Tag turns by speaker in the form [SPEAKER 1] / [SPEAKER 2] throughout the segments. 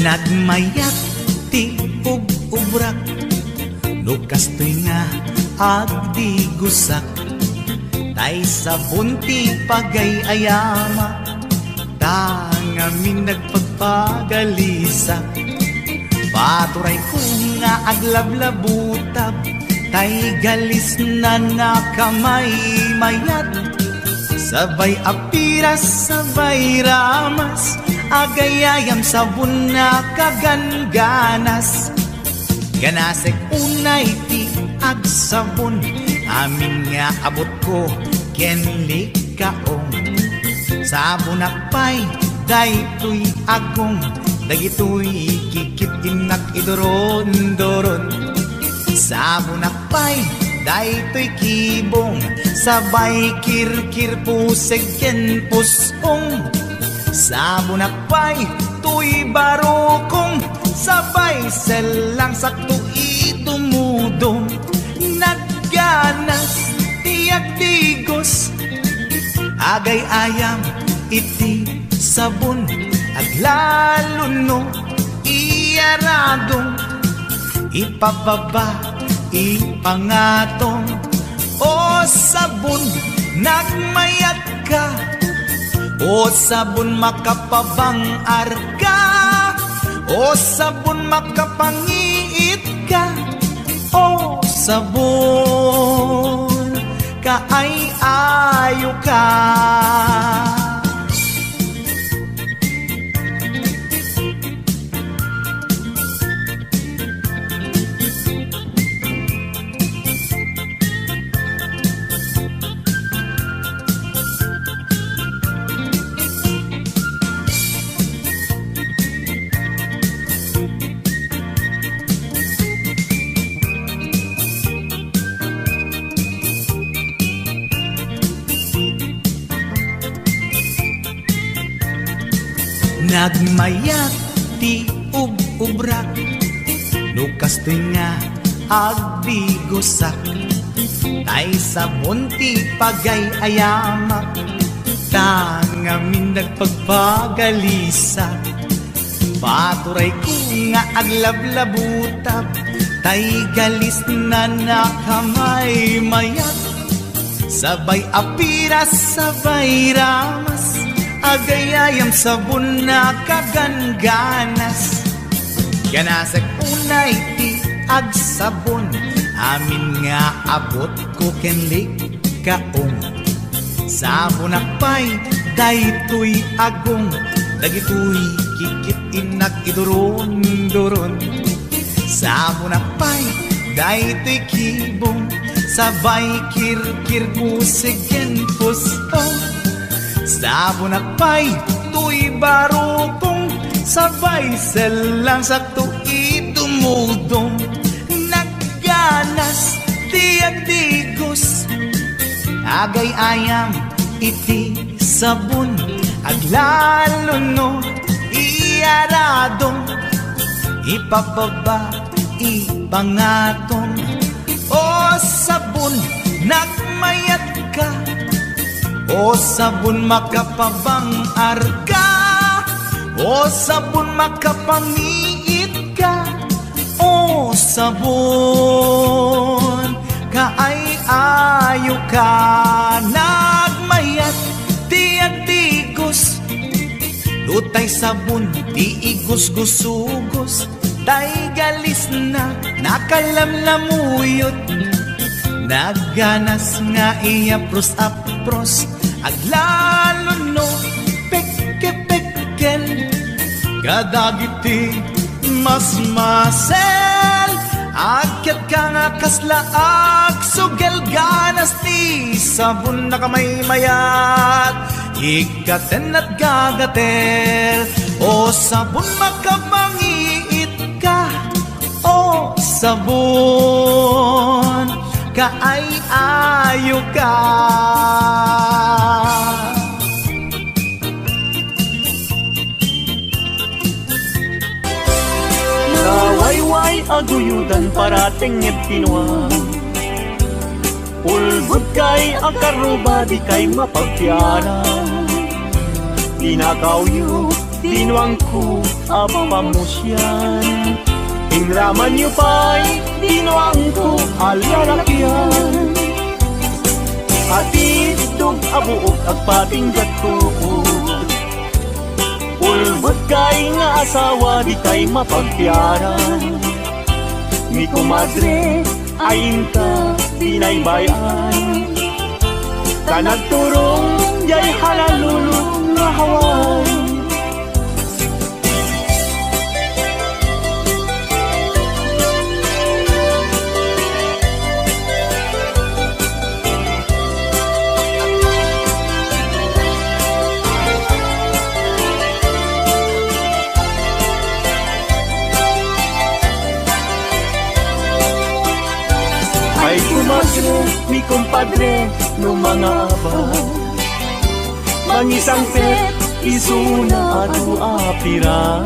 [SPEAKER 1] Nagmayat ti ug-ubrak, lukas to'y nga agdi gusak, tay sabon ti pagay-ayama, tangamin nagpagpagalisa. Paturay ko nga aglablabutab, tay galis na nakamay mayat, sabay apiras, sabay ramas, agayayam sabon na kaganganas. Ganasek unay ti agsabon, amin nga abot ko kenli kaong. Sabon akpay, daytoy agong, dagitoy kikit inak idoron-doron. Sabon akpay, daytoy kibong, sabay kirkir puseg ken pusong. Sabon akpay, tuy barokong, sabay selang sakto itumudong. Nagganas tiyak tigos, agay ayam iti sabon, aglalo no iyaradong, ipababa ipangatong. O sabon nagmayat ka, o sabon makapabang arka, o sabon makapangiit ka, o sabon kaay-ayo ka. Nagmayat ti ug-ubrak, lukas to'y nga agbigosak, tay sabon ti pagay-ayamak, tangamin nagpagpagalisa. Paturay ko nga aglablabutab, tay galis na nakamay mayat, sabay apiras, sabay ramas, agayayam sabon na kaganganas. Ganasag unay ti agsabon, amin nga abot ko kenlik kaong. Sabon akpay, daytoy agong, dagitoy kikit inak idoron-doron. Sabon akpay, daytoy kibong, sabay kirkir puseg ken pusong. Sabon akpay, tuy barokong, sabay selang sakto itumudong. Nagganas tiyak tigos, agay ayam iti sabon, aglalo no iyaradong, ipababa ipangatong. O sabon nagmayat ka, o sabon makapabang arka, o sabon makapangiit ka, o sabon kaay-ayo ka. Nagmayat tiyak tigos, lutay sabon ti igos-gusugos, tay galis na nakalamlamuyot. Nagganas nga iapros-apros, aglalo no pekke-pekken, kadagiti mas-masel. Akyat ka nga kaslaak, sugel ganas ti sabon na kamay mayat, ikaten at gagatel. O sabon makapangiit ka, o sabon kaay-ayo ka.
[SPEAKER 2] Kawayway aguyudan parating et kinwa, Ulbod kay ang karuba di kay mapagpiara. Tinakawyo, dinuang ko, apamusyan. Ingraman niyo pa'y dinuang ko, alalakyan. Atid dug abuok agpating gatuod. Ulbod kay nga asawa di kay mapagpiara. Mi kumadre, ayin ka, dinaybayan. Kanagturong, jay halalulog nga haway. Ay kumadre, mi kumpadre, no mga abad. Mangisang pet, isuna adu apira.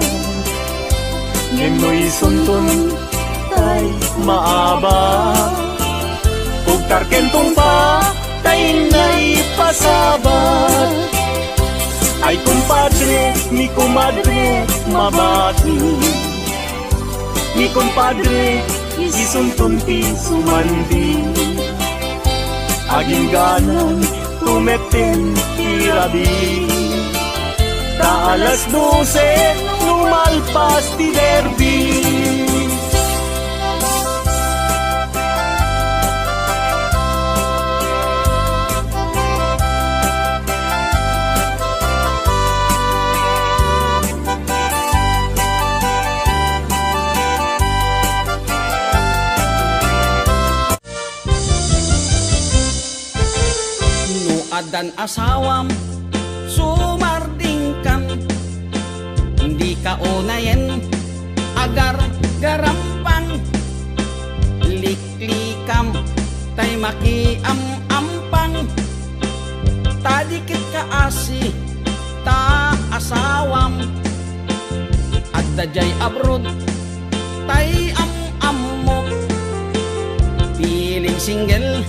[SPEAKER 2] Nemoy sunton, tay maaba. Kung tarkentong pa, tay na'y pasabat. Ay kumpadre, mi kumadre, mabati. Mi kumpadre, isunton ti sumandi. Aging ganan, tumeten tirabi. Ta alas 12, lumalpas ti derby.
[SPEAKER 3] Adan asawam sumardingkan, hindi ka unayen agar garampang. Liklikam tay makiam-ampang, tadikit ka asi ta asawam. At dajay abroad tay am-ammo, piling single,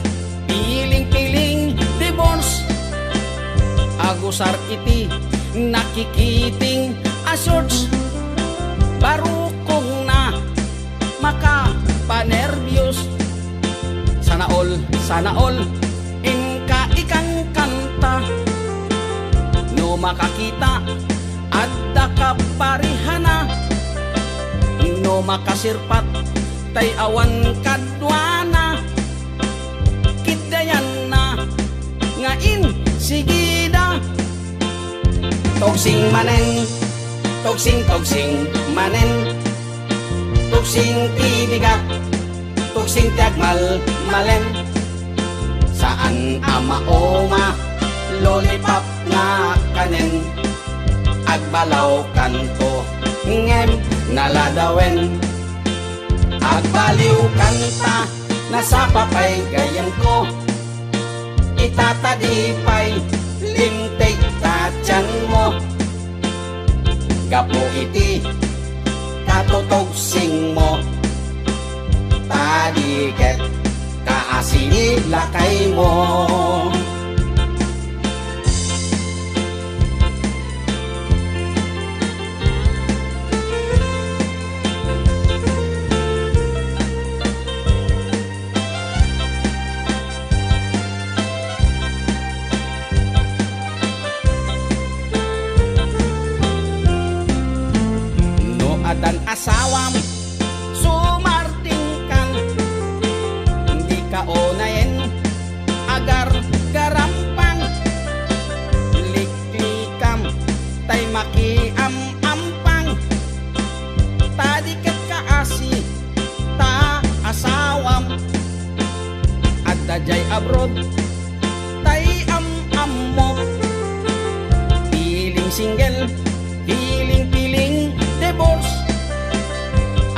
[SPEAKER 3] piling-piling divorce. Agusar iti nakikiting asorts, barukong na makapanervyos. Sana all inka ikang kanta, no makakita adda ka parihana. No makasirpat tay awan kadwana, kidayan na ngain sigida. Togsing manen, togsing manen, togsing tibigat, togsing tiagmal malen. Saan amaoma, lollipop nga kanen, agbalaw kanto, ngem naladawen. Agbaliw kanta, nasa papay gayang ko, itatadipay, limtig tatyan mo. Gapo iti, katutogsing mo, tadiket, kaasilakay mo. Dan asawam sumartingkan, hindi ka unayen agar garampang. Liklikam tay makiam-ampang, tadiket ka asi ta asawam. At dajay abroad tay am-ammo, piling single, piling-piling divorce.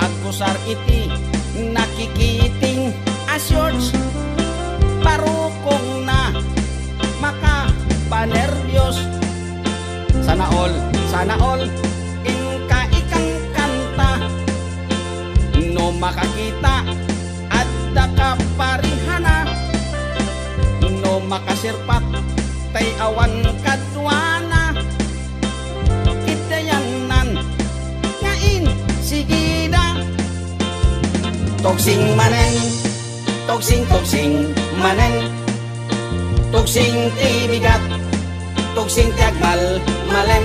[SPEAKER 3] Agusar iti nakikiting asyors, parukong na makapanervyos. Sana all inka ikang kanta, no makakita adda ka parihana. makasirpat tay awan kadwana kitayanan ngain sigida toksing manen toksing manen toksing tibigat toksing tiagmal malen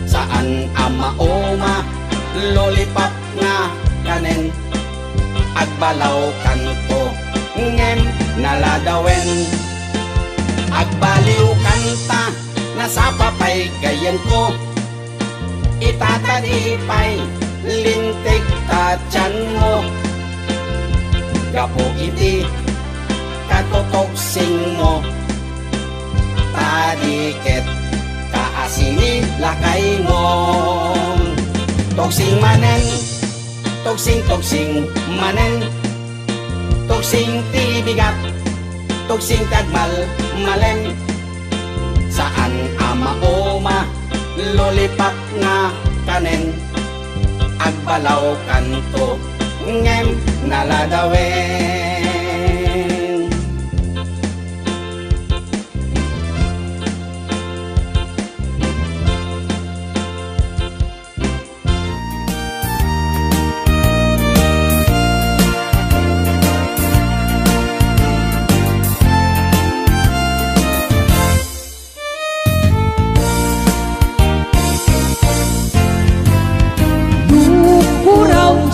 [SPEAKER 3] saan ama oma lollipop nga kanen agbalaw kanto ngem naladawen agbaliw kanta nasapapay gayan ko itatadipay lintik tatyan mo gapo iti katotoksing mo tadiket kaasini lakay mo toksing manen toksing manen toksing tibigat toksing tagmal malen saan ama oma lollipop nga kanen agbalaw kanto ngem naladawen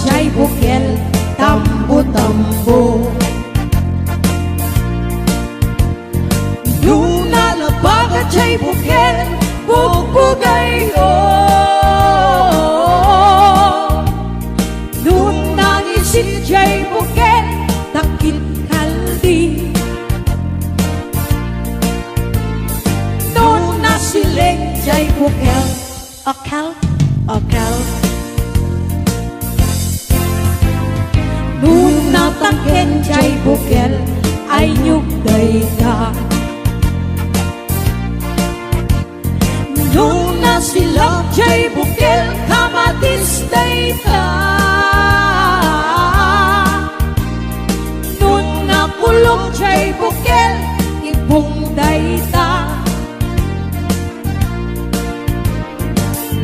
[SPEAKER 4] Jai bukel tambo Luna labaga jai bukel bubugay Luna isin jai bukel takit kaldi Luna siling jai bukel akal Nung natangken jay bukel ay nyug dayta Nung nasilak jay bukel kamatis dayta Nung nakulong jay bukel ibong dayta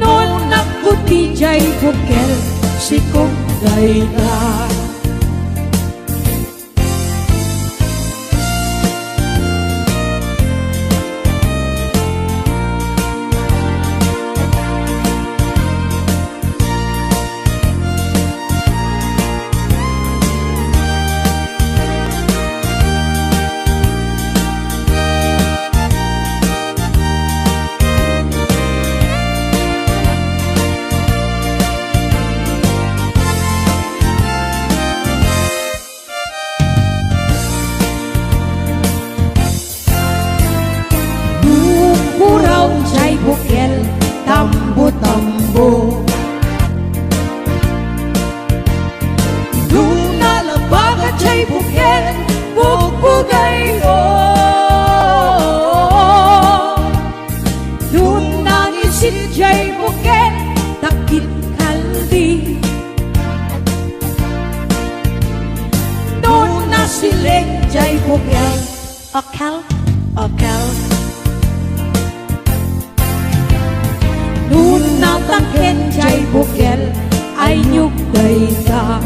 [SPEAKER 4] Nung nakuti jay bukel sikong dayta jay bukel tambo Luna labaga jay bukel bubugay Luna isin jay bukel takit kaldi Luna siling jay bukel akal Nung natangken jay bukel ay nyug dayta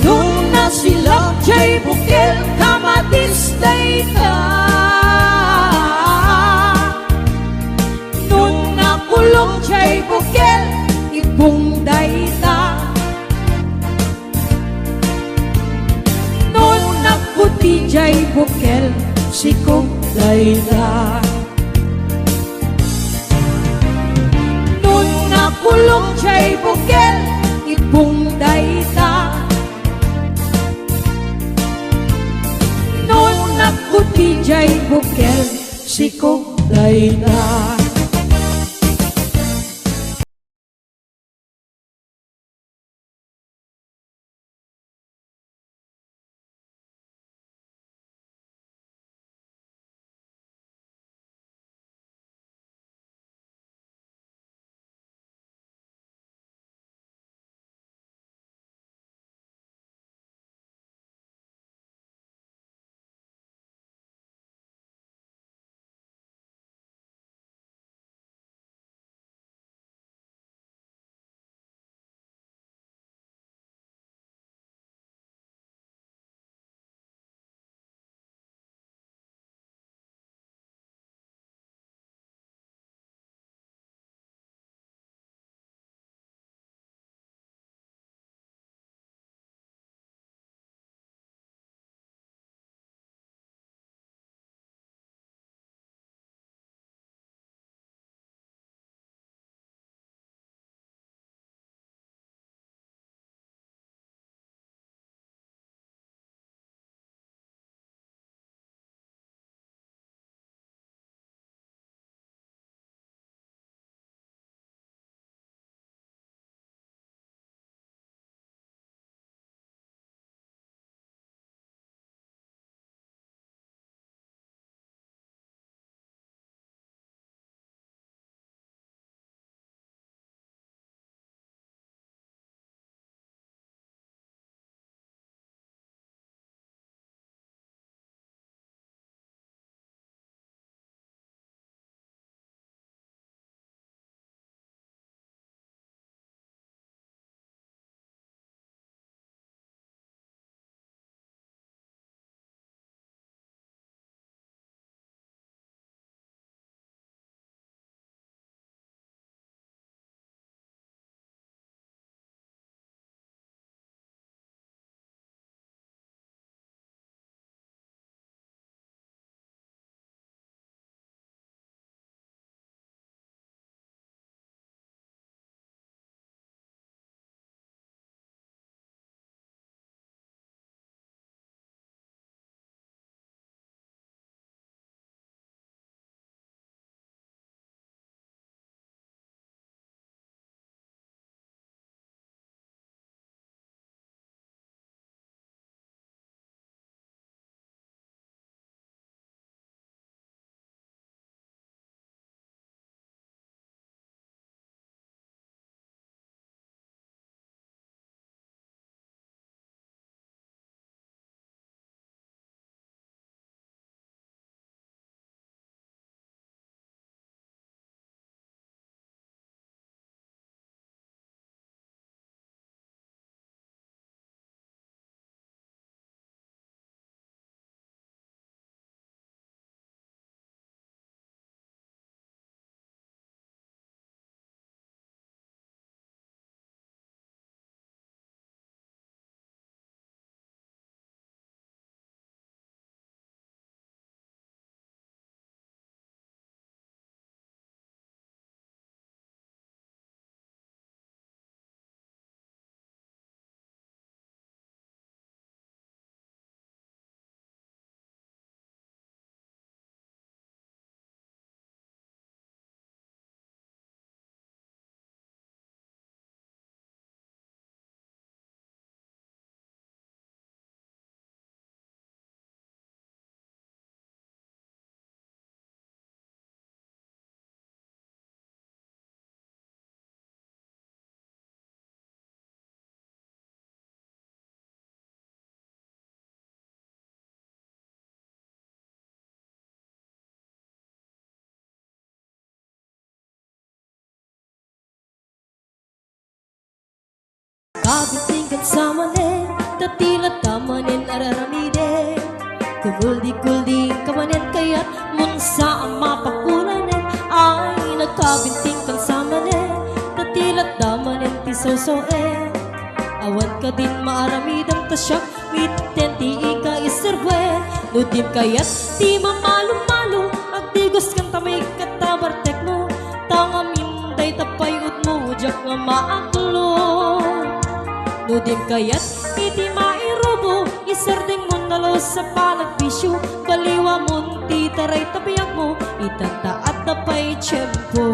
[SPEAKER 4] Nung nasilak jay bukel kamatis dayta Nung nakulong jay bukel ibong dayta Nung nakuti jay bukel sikong dayta Kulong jay bukel ibong dayta Nung nakuti jay bukel sikong dayta samanen, tatilat kamanen araramiden. Kumuldi-kuldi kamanen kaya't munsa ang mapakulanen, ay nagkabinting kan samanen, tatilat damanen ti sosoen. Awan ka din maaramidang tasyak, mitten ti ika iserbuen. Nudim kaya't ti mamalo-malo, agdigos kan tamay katabartek mo, tanga minday tapay ut mo, jak nga maaklo. Nudim kaya't iti mairobo, iserdeng mo nalo sa panagbisyo, baliwa mo ti taray tabiyak mo, itanta at tapay tiyempo.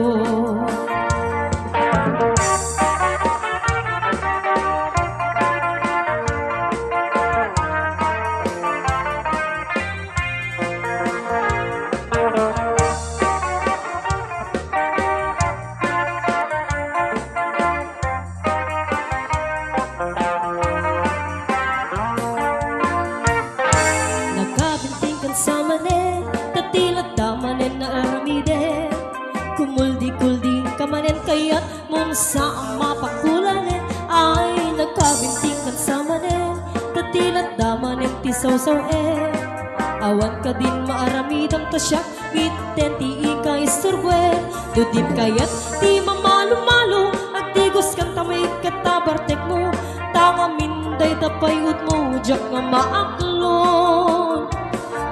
[SPEAKER 4] Samanen, tatilat damanen na aramiden. Kumuldi-kuldi kamanen kaya't munsa ang mapakulanen, ay nagkabinting kan samanen, tatilat damanen ti sawsawen. Awan ka din maaramidang tasyak, mitten ti ika iserbuen. Dudim kaya't ti mamalo-malo, agdigos kan tamay katabartek mo, tanga minday tapay ut mo, jak nga maaklon.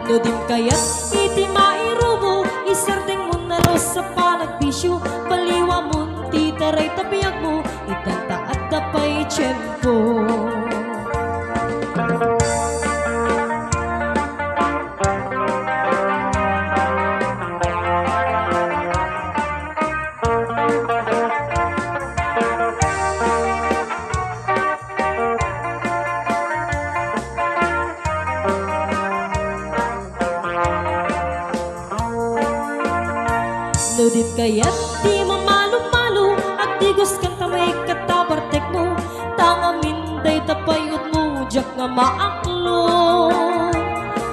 [SPEAKER 4] Nudim kaya't iti mairubo, iserdeng mo nalo sa panagbisyo, baliwa mo ti taray tabiyak mo, itanta at tapay tiyempo. Nudim kaya't di mamalo-malo, agdigos kan tamay katabartek mo, tanga minday tapay ut mo, jak nga maaklo.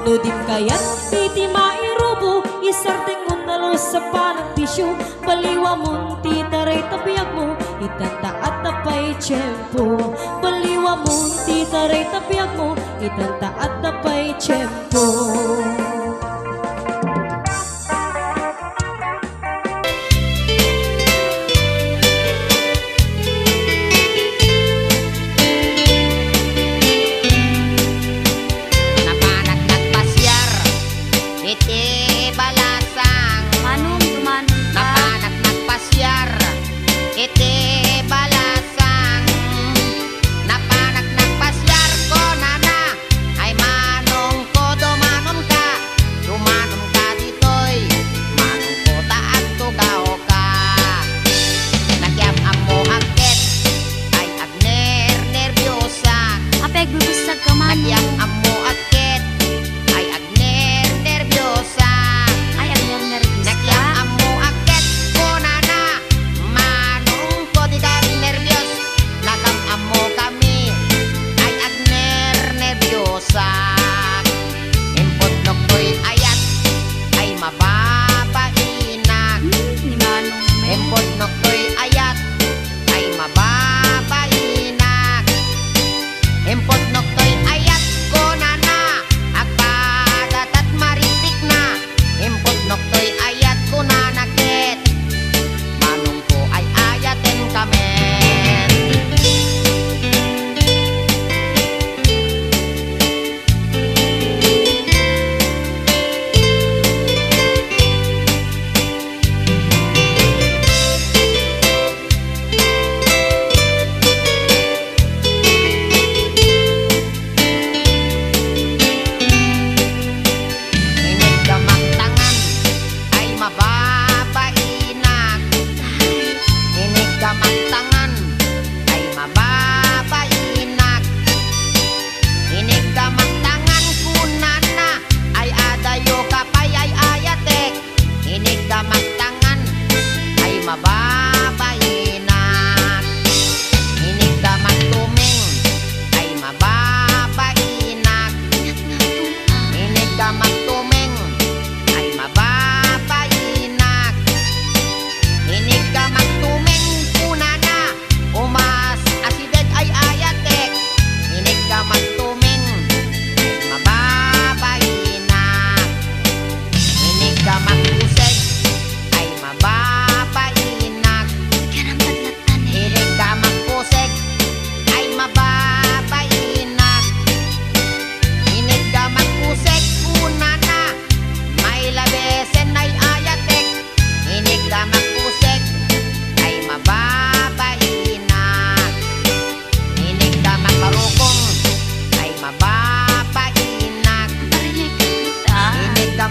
[SPEAKER 4] Nudim kaya't iti mairobo, isardeng mo nalo sa panagbisyo, baliwa mo ti taray tabiyak mo, itanta at tapay tiyempo. Baliwa mo ti taray tabiyak mo, itanta at tapay tiyempo.
[SPEAKER 5] Napanak nagpasyar ko nana, ay manong ko dumanon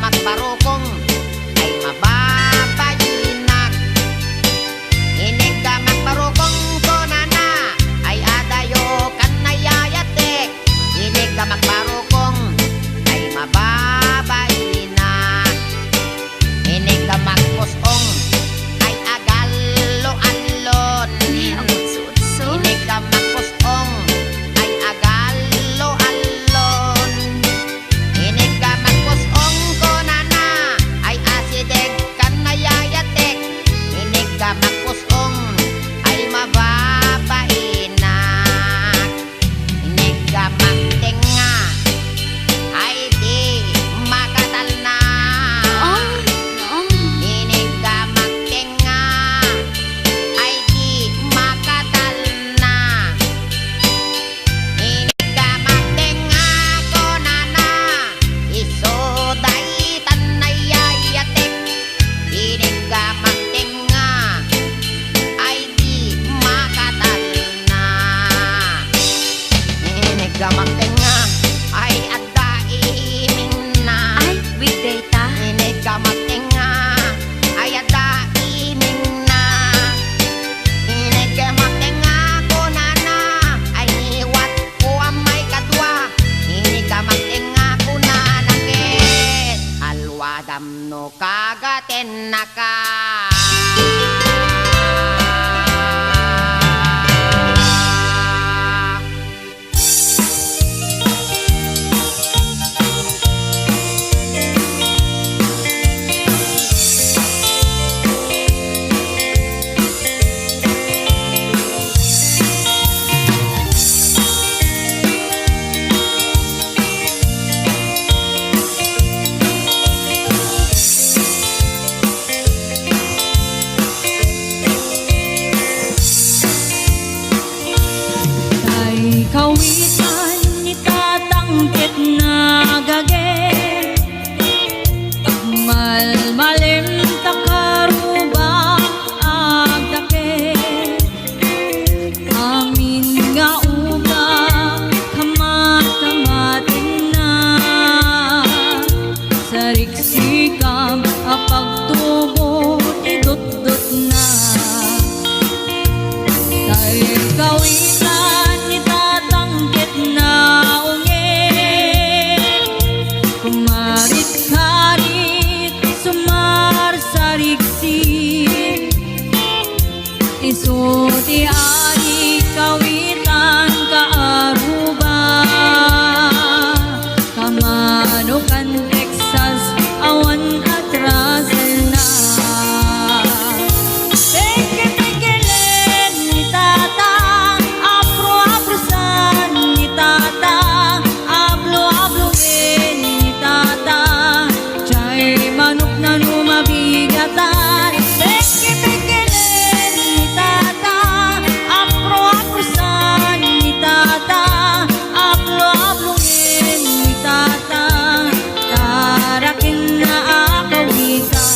[SPEAKER 5] magbarukong ay mababayinak. Inig ka magbarukong ko na ay adayo kan nayayatek. Inig ka magbarukong ay mababayinak. Inig ka magpusong ay agalo-alon. Inig ka magpusong ay agalo-alon. Inig ka magpusong ko na ay asideg kan nayayatek. Inig ka magpusong ay mababainak. Inig ka magtinga ay di makatal na. Inig ka magtinga ay di makatal na. Inig ka magtinga ko na isoday tanayayatek. Inig ka magtinga ay di makatal na. Inig ka magtinga ay adaimin na.
[SPEAKER 6] Ay, weekday ta.
[SPEAKER 5] Inig ka magtinga ay adaimin na. Inig ka magtinga ko na ay niwat ko ang may kadwa. Inig ka magtinga ko na nakit alwadam no kagaten na ka.
[SPEAKER 4] Kay kawitan ni tatanggit na gage. Malmalim takaruba agdake. Amin nga uga kamat-kamatin na. Sariksikam apagtubo idot-dot na. Kay kawitan ni tatanggit na ungit. Kumarit-karit sumarsariksik. Isuti ari kawitan kaaruba. Kamanukan Texas awan atrasal na. Peke-pekelen ni tata, apro-aprosan ni tata, ablo-abloin ni tata, chay manok na lumabigatan. Peke-pekelen ni tata, apro-aprosan ni tata, ablo-abloin ni tata, tarakin na akawikan.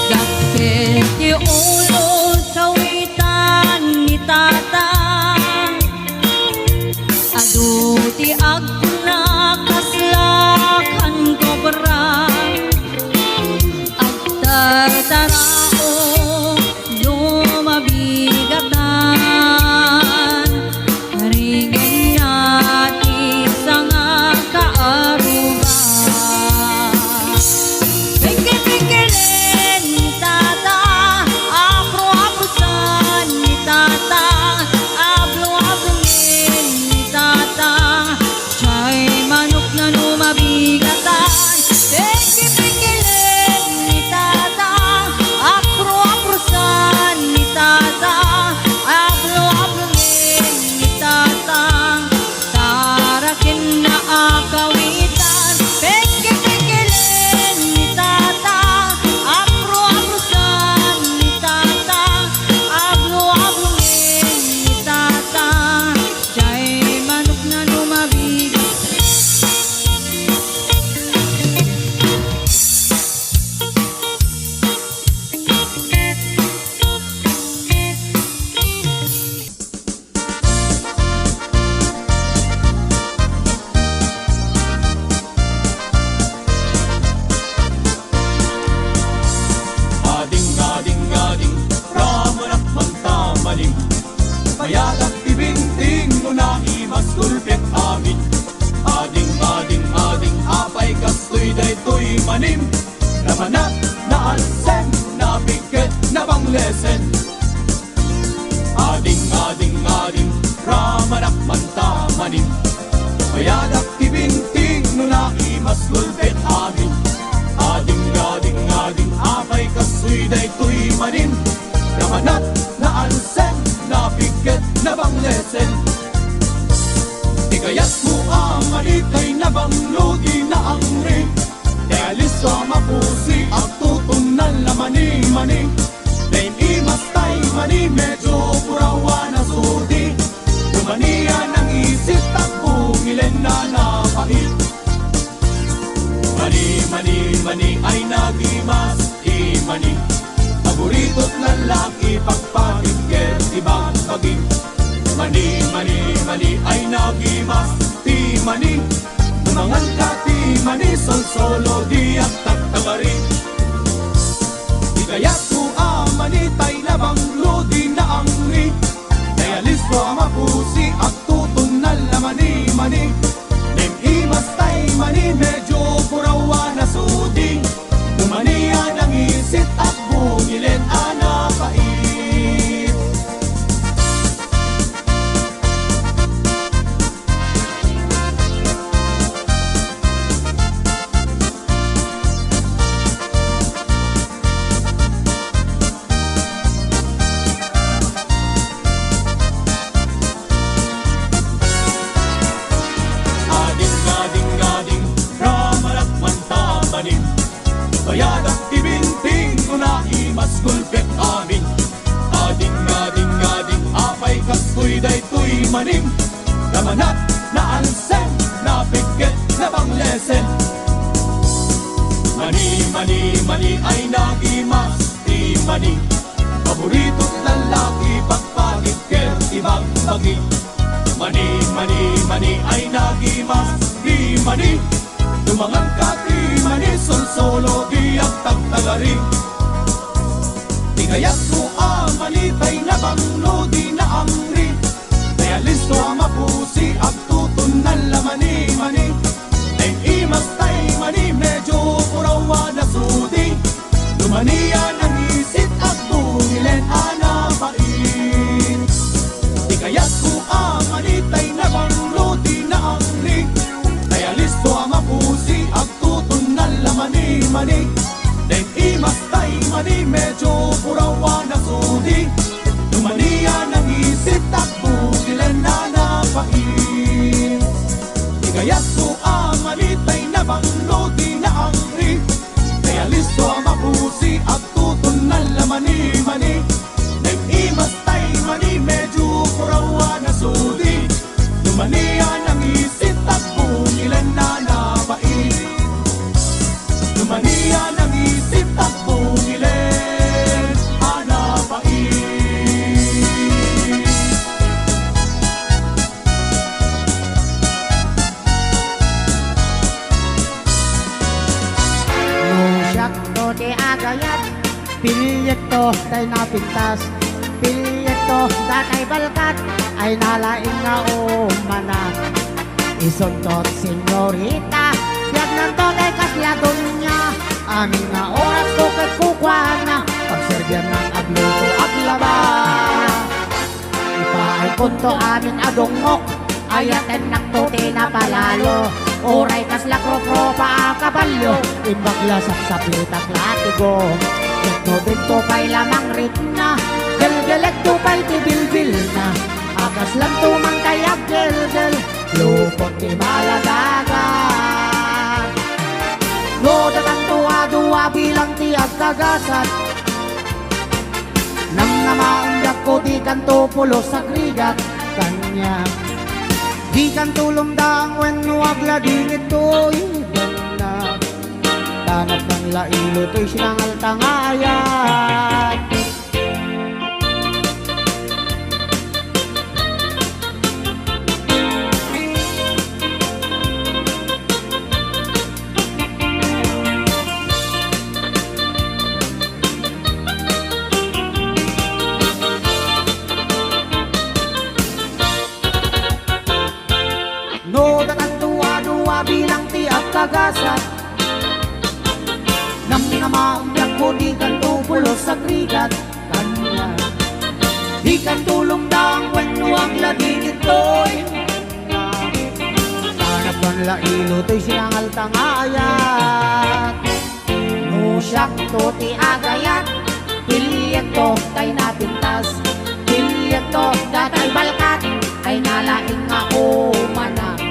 [SPEAKER 4] Dakit ti ulo kawitan ni tata. Adu ti agna kaslakan kobra. Agtartarao lumabigatan. Ringin niya ti sanga kaaruba. Peke-pekelen ni tata, apro-aprosan ni tata, ablo-ablongin ni tata, chay manok na
[SPEAKER 6] mas gulpit amin. Ading apay kasoy daytoy manin. Namanat na alsen, napikit na banglesen. Di kayat mo amani kay nabanglodi na ang ring. Kaya listo mapusi at tutunan na mani-mani. Dain imas tay mani medyo purawa na sudi. Lumaniya ng isip takbungilen na napait. Mani ay nagimas imani. Paborito't lalaki pagpagigil ibang paging. Mani ay nagimas timani. Tumangan ka timani sol-solo di at tagtagari. Di kaya't mo amani tay nabang lodi na angri. Kaya listo mapusi at tutunan na mani-mani. Nem imas tay mani medyo purawa na sudi. Tumaniya ng isip at bungilin anapait. Ading ramalat man tabanin. Bayad at ibinting ko na imas gulpit amin. Ading apay kasoy daytoy maning. Namanat na alsen, napikit na banglesen. Mani ay nagimas timani. Paborito't lalaki pagpagigil ibang bagi. Mani ay nagimas timani. Tumangan ka timani sol-solo di at tagtagari. Di kaya't mo amani tay nabanglo di na angri. Kaya listo mapusi at tutunan la mani-mani. Ay imas tay mani medyo purawa na sudi. Lumaniya ng isip at bungilen anapait. Di kaya't mo amani tay nabanglo di na angri. Kaya listo mapusi at tutunan la mani-mani. Den imas tay mani medyo purawa na sudi. Lumaniya ng isip at bungilen anapait. Di kaya't mo amani tay nabanglo di na angri. Kaya listo mapusi at tutunan la mani-mani. Den imas tay mani medyo purawa na sudi. Lumaniya ng isip at bungilen anapait. Lumaniya ng isip at bungilen anapait.
[SPEAKER 3] Siyak to di agayat, pilyet to tay napintas. Pilyet to datay balkat, ay nalaing na umanak. Isuntot senyorita, biyag nanto tay kasladon niya. Amin nga oras ko kay kukwana, pagserbiyan ng agluto aglaba. Ipaay punto amin adungok, ayaten naktuti na palalo. Oray kas lakro-pro pa kabalyo, imbagla sapsaplitak latigo. Ito dito pa'y lamang ritna, gelgelet to pa'y tibilbil na. Akas lang tumang kayag gelgel, lupot di maladagat. Loda kang tuwa-duwa bilang tiyag kagasat. Nang namaundak ko di kan tupulo sa krigat kanya. Di kan tulumdang wen wag laging ito'y na. Tanap ng lailo to'y sinangal tangayat. No datang duwa-duwa bilang tiap kagasat. Nam namaumyak ko di kan tupulo sa krigat kanya. Di kan tulong dang wenwang lagi ito'y tanap ng lailo to'y sinangal tangayat. Musyak to ti agayat, pilyek to tay napintas, pilyek to datay balkat, ay nalaing nga umanak.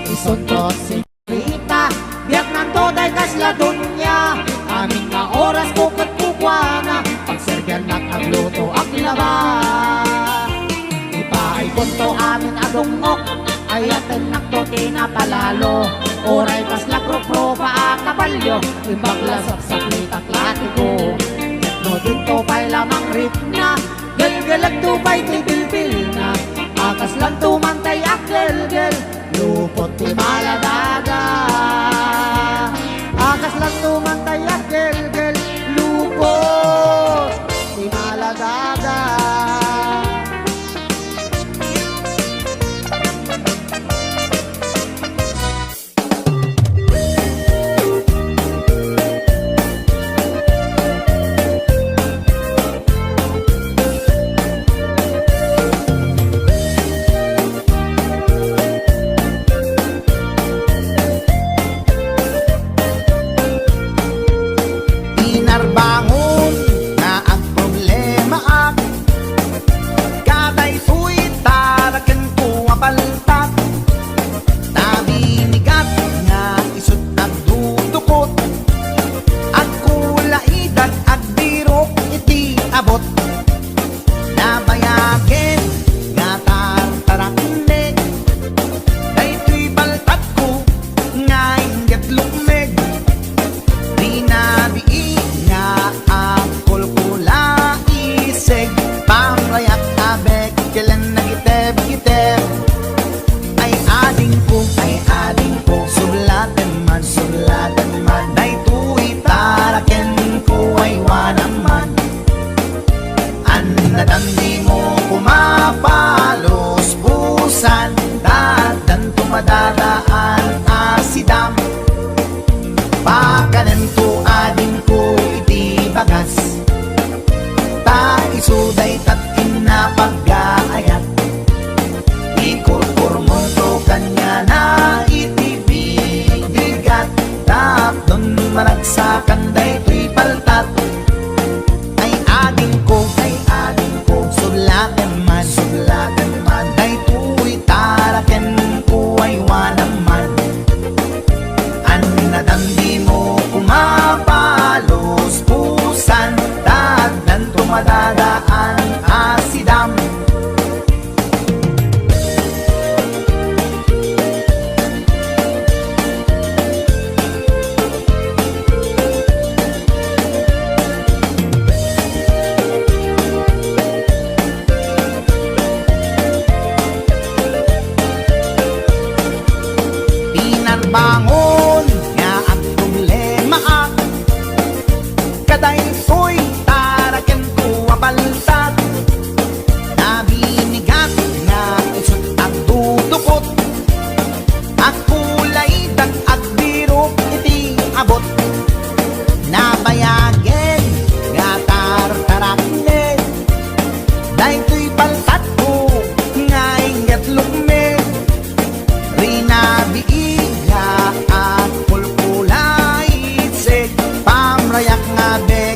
[SPEAKER 3] Isundot si Rita, biyak nanto day kasla dunya, aming nga oras kukat kukwana, pagsergan nak agluto ang laba. Ipaay punto amin adungok, ayaten nakto tinapalalo, oray kasla pro pa kapalyo, ibaglasap sa plitak-lati ko. No dito pa'y lamang ritna, gelgelag tupay ti bilbil na, akas lang tumantay ak gelgel, lupot ti maladaga. Akas lang tumantay ak gelgel, lupot ti maladaga.
[SPEAKER 1] Inarbangon nga ang problema ak, katay tuy taraken ko apaltat, tabinigat nga isut at dudukot, at kulaidat at birok iti abot, nabayagen nga tartaraknek, daytoy baltat ko nga ingat lumeg, binabii nga akol kula iseg, pamrayak abek kailan nagiteb-giteb, ay ading ko sulatan man, daytoy taraken ko ay wanaman, anadam di mo kumapalos busan, dadan tumadadaan asidam, pakanan to adin ko iti bagas, ta isuday tatin na pag-aayat, ikurkurmon to kanya na iti bigat, tapdon maragsakan daytoy paltat, ay adin ko sulatan man, daytoy taraken ko ay wanaman, anadam di mo kumapalos pusan, dadan tumadadaan asidam. Pinarbangon nga ang problema ak, kaday to'y taraken ko abaltat, nabinigat nga isut at dudukot, at kulay dag at birok iti abot, nabayagen nga tartaraknen, daytoy paltat ko nga ingat lumeg, rinabii nga at kulkulay iseg, pamrayak nga bek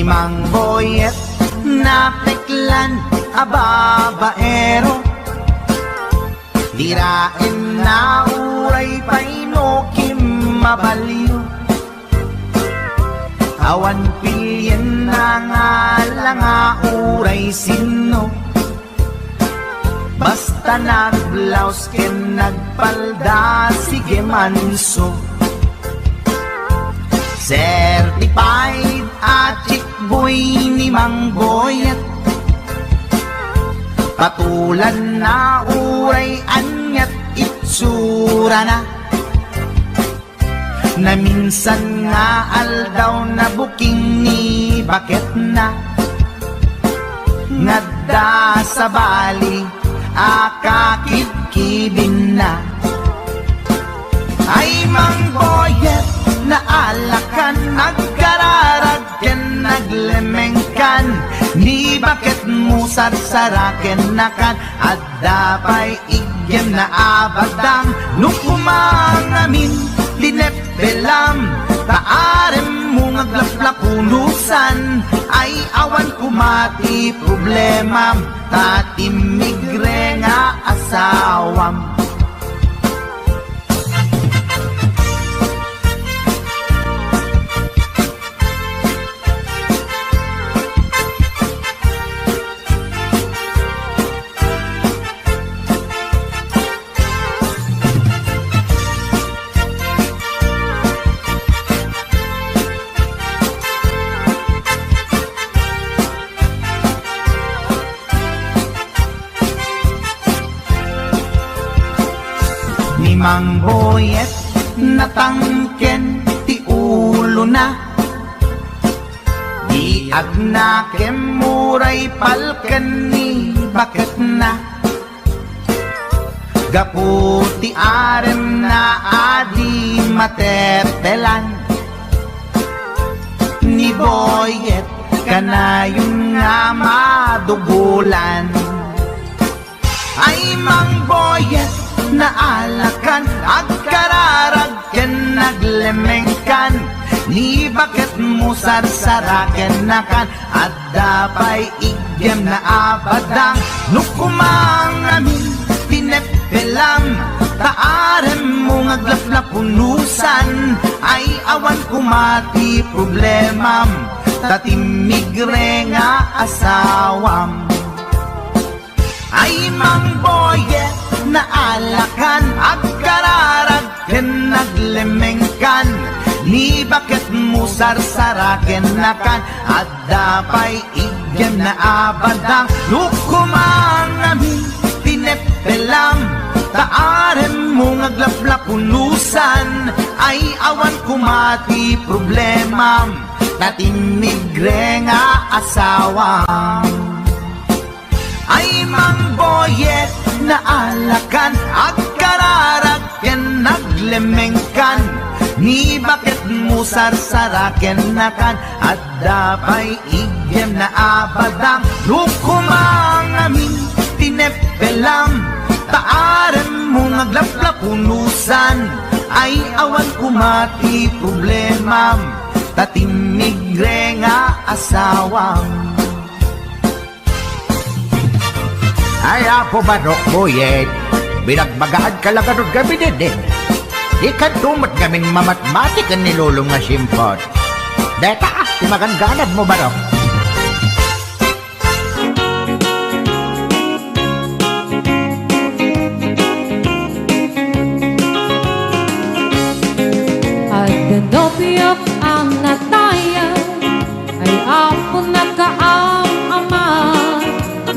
[SPEAKER 1] Mang boyet na peklan a babaero, tirain na uray paino kim mabaliw. Awan pilyen na nga lang a uray sino, basta nagblaus ken nagpalda sige manso. Certified at chick boy ni Mang Boyet, patulan na uray anyat itsura na, na minsan nga aldaw na buking ni bakit na, ngadda sa bali akakibkibin na. Ay Mang Boyet na alakan, nagkararag ken naglemengkan, ni bakit mo sarsaraken nakan, at dapay igyem na abadang, nukumangamin linepelam, taarem mo ngaglaplapunusan, ay awan kumati problemam, tatimigre nga asawam. Mang Boyet natangken ti ulo na, di agnakem muray palken ni bakit na, gaputi arem na adi matetelan, ni Boyet kanayon nga madugulan. Ay Mang Boyet na alakan, agkararag ken naglemengkan, ni bakit mo sarsaraken nakan, at dapay igyem na abadang, nukumangamin pinepelam, taarem mo ngaglaplapunusan, ay awan kumati problemam, tatimigre nga asawam. Ay Mang Boyet na alakan, agkararag ken naglemengkan, ni bakit mo sarsaraken nakan, at dapay igyem na abadang, nukumangamin pinepelam, taarem mo ngaglaplapunusan, ay awan kumati problemam, tatimigre nga asawam. Ay Mang Boyet na alakan, agkararag ken naglemengkan, ni bakit mo sarsaraken nakan, at dapay igyem na abadang, nukumangamin tinepelam, taarem mo ngaglaplapunusan, ay awan kumati problemam, tatimigre nga asawam.
[SPEAKER 7] Ay, apo Manok Boyet, binagmagaan ka lang anong gabi din. Ikan tumat kaming mamatmatik ang nilulong nga simpot. Deta, timagangganad mo Manok.
[SPEAKER 4] At danopiyok ang nataya, ay apo nakaam-ama,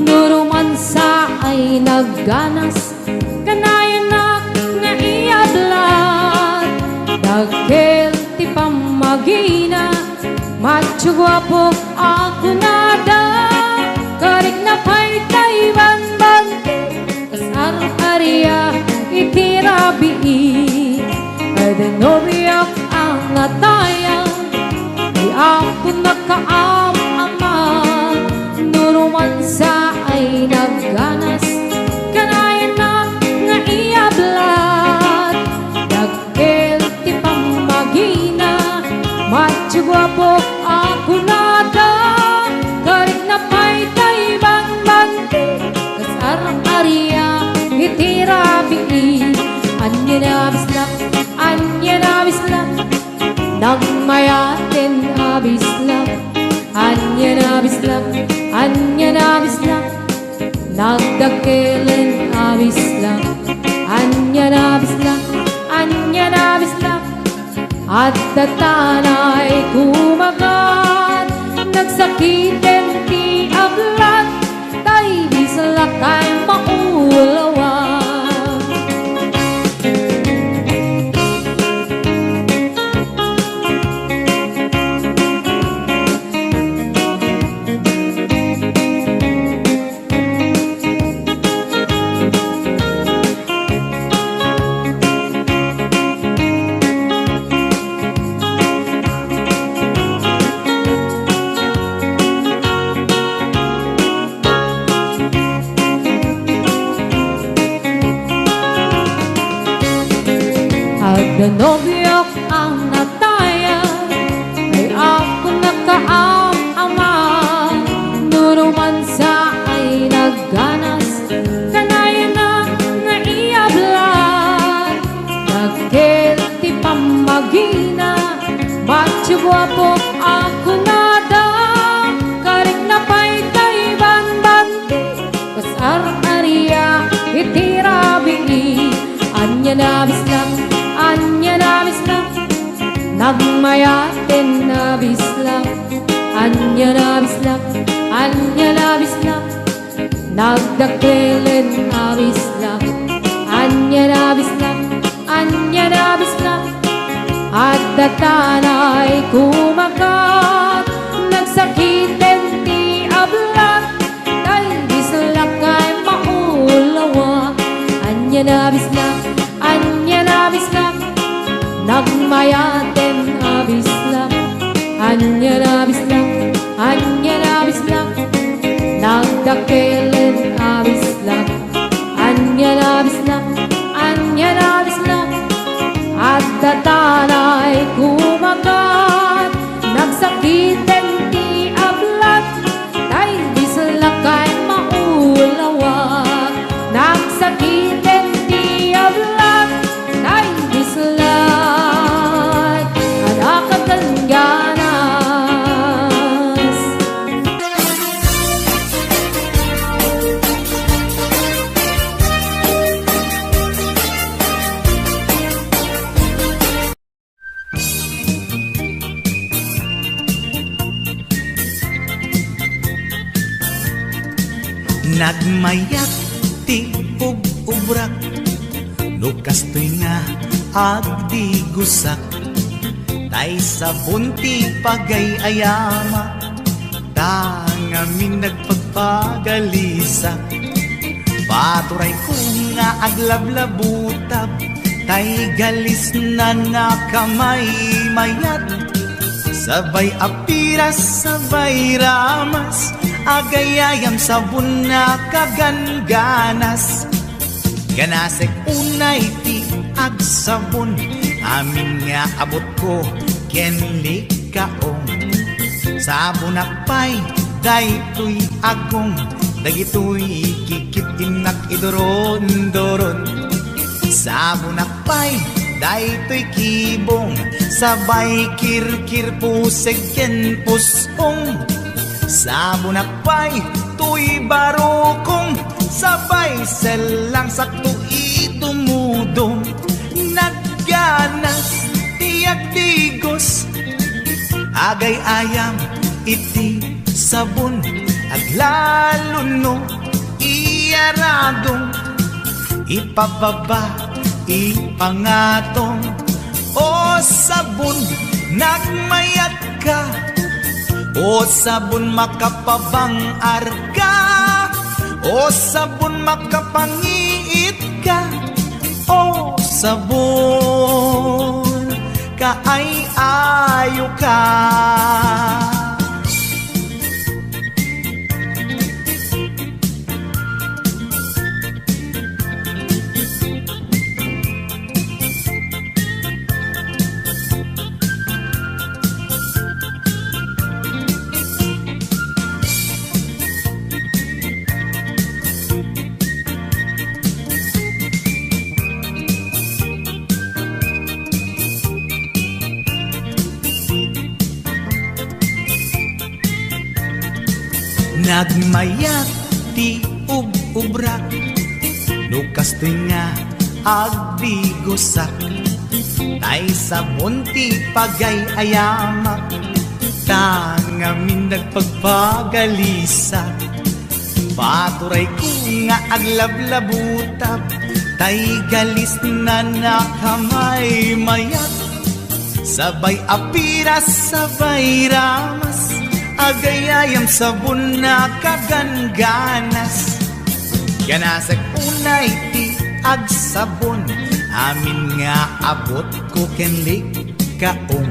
[SPEAKER 4] nurumansa ay nagganas, kanayanak nga iablat, dagkel ti pamagina, macho guwapo ako nada, karik na pa'y tayban banti, kas ar-ariya itirabi, ay danobiyok ang nataya, ay apo nakaam-ama, nurumansa ay nagganas, kanayanak nga iablat, dagkel ti pamagina, macho guwapo ako nada. abis lang, anyan abis lang. Nagmayatin abis lang, anyan abis lang, anyan abis lang. Nagdakilen abis lang, anyan abis lang, anyan abis lang. At tatanay kumagat, nagsakitin ti ablat, tay di salakay maulawan. Nanobyok ang nataya, ay ako nakaam-ama. Nuruman sa ay nagganas, kanaya na nga iablan. Nagkilti pamagina, ba't guwapo ako nada. Karik na pa'y tayban-bandi, kasar-ariya itirabi. Anya nabis lang, anya nabis lang. Nagmayatin nabis lang, anya nabis lang, anya nabis lang. Nagdakilen nabis lang, anya nabis lang, anya nabis lang. At tatanay kumagat, nagsakitin ti ablat, tay di salakay maulawa. Anya nabis lang, anya nabis lang. Nagmayatin abis lang, anya nabis lang, anya nabis lang. Nagdakilen abis lang, anya nabis lang, anya nabis lang. At tatanay kumagat, nagsakitin ti ablat, tay di salakay maulawa. Nagsakitin ti ablat, tay di salay adakatangganas.
[SPEAKER 1] Nagmayat ti ug-ubrak, nukastoy nga agdi gusak. Tay sabon ti pagay-ayama, tangamin nagpagpagalisa. Paturay ko nga aglablabutab, tay galis na nakamay mayat. Sabay apiras, sabay ramas, agayayam sabon na kaganganas. Ganasek unay ti agsabon, amin nga abot ko kenli kaong. Sabon akpay, daytoy agong, dagitoy kikitin nak idoron-doron. Sabon akpay, daytoy kibong, sabay kirkir puseg ken pusong. Sabon akpay, tuy barokong, sabay selang sakto itumudong. Nagganas tiyak tigos, agay ayam iti sabon. Aglaluno iyaradong, ipababa ipangatong. O sabon nagmayat ka, o sabon makapabang arka, o sabon makapangiit ka, o sabon kaay-ayo ka. Nagmayat ti ub-ubrak, nukas nga agbigosak, tay sabon ti pagay-ayamak, tangamin nagpagpagalisak. Paturay ko nga aglablabutab, tay galis na nakamay mayat, sabay apiras, sabay ramas, agayayam sabon na kaganganas. Ganasag unay ti agsabon, amin nga abot ko kenlik kaong.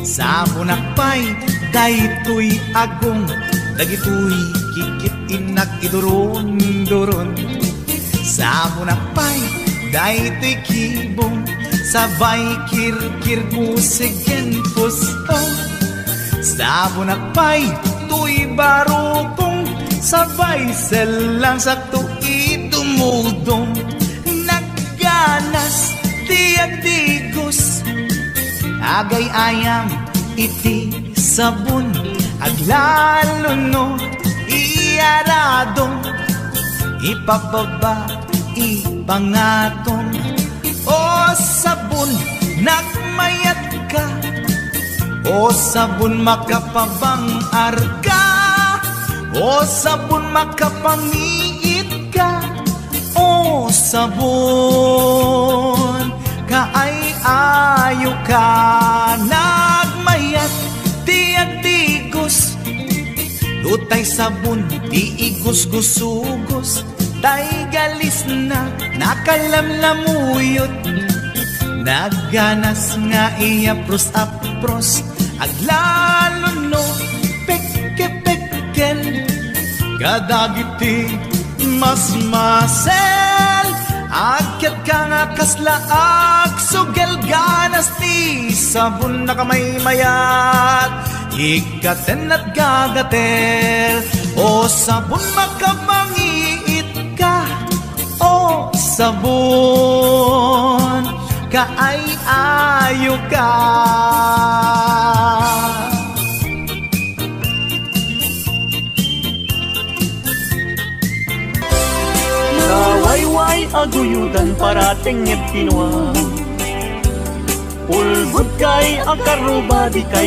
[SPEAKER 1] Sabon akpay, daytoy agong, dagitoy kikit inak iduron-duron. Sabon akpay, daytoy kibong, sabay kirkir musigen pusto. Sabon akpay, tuy barupong, sabay selang sakto itumudong. Nagganas tiag digos, agay ayam iti sabon, aglalo no iyaradong, ipababa ipangatong. O sabon nagmayat ka, o sabon makapabang arka, o sabon makapangiit ka, o sabon kaay-ayo ka. Nagmayat tiag digos, utay sabon di igos-gusugos, tay galis na nakalamlamuyot. Nagganas nga iapros-apros, aglalo no pekke-pekkel, kadagiti mas-masel. Akyat ka nga kaslaag, sugel ganas ti sabon na kamay mayat, ikaten at gagatel. O sabon makapangiit ka, o sabon kaay-ayo ka.
[SPEAKER 2] Kawayway aguyudan parating ngit kinwa, ulbud kay ang karuba di kay